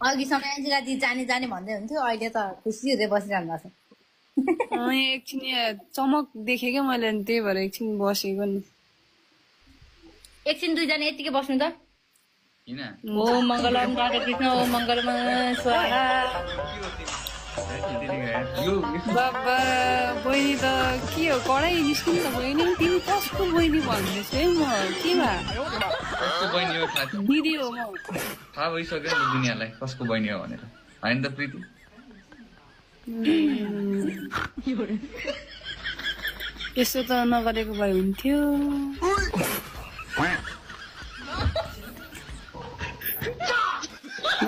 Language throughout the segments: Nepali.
अघिसम्म एन्जिला दी जाने जाने भन्दै हुन्थ्यो अहिले त खुसी हुँदै बसिरहनु भएको छ एकछिन चमक देखेँ क्या मैले त्यही भएर एकछिन बसेको नि एकछिन दुईजना यतिकै बस्नु त किन ओ मङ्गलम राधा कृष्ण ओ मङ्गलम स्वाहा बाबा बहिनी त के हो कराई निस्किनु त बहिनी तिमी कसको बहिनी भन्दैछु है म के भयो कसको बहिनी हो थाहा दिदी हो म थाहा भइसक्यो नि दुनियाँलाई कसको बहिनी हो भनेर होइन त प्रीति यसो त नगरेको भए हुन्थ्यो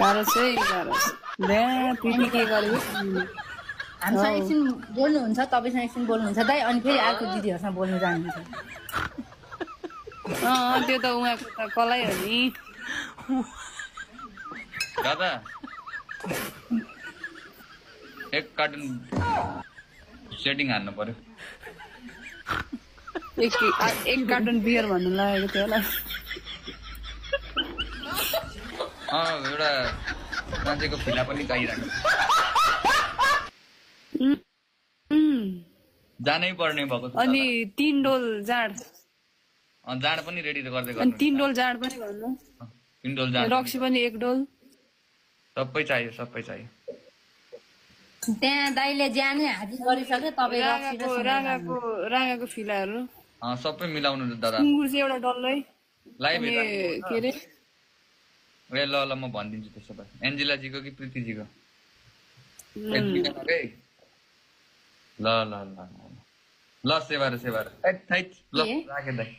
गाह्रो छ है गाह्रो प्रीति के गरेको हामीसँग एकछिन बोल्नुहुन्छ तपाईँसँग एकछिन बोल्नुहुन्छ दाइ अनि फेरि अर्को दिदीहरूसँग बोल्नु जानुहुन्छ त्यो त उहाँको त कलै हो नि दादा एक कार्टुन सेटिङ हाल्नु पर्यो एक कार्टुन बियर भन्नु लागेको थियो होला एउटा मान्छेको फिला पनि चाहिरहेको जानै पर्ने भएको छ अनि 3 डोल जाँड जाँड पनि रेडी गर्दै अनि 3 डोल जाँड पनि भन्नु 3 डोल जाँड रक्सी पनि 1 डोल सबै चाहियो सबै चाहियो त्यहाँ दाइले ज्यानै हाजिर गरिसक्यो तपाईँ रागाको फिलाहरू सबै मिलाउनु दादा सुँगुर चाहिँ एउटा डल्लै लाइभ के रे ए ल ल म भनिदिन्छु त्यसो भए एन्जिलाजीको कि प्रीतिजीको ल ल ल ल सेवा र ल राखेँ दाइ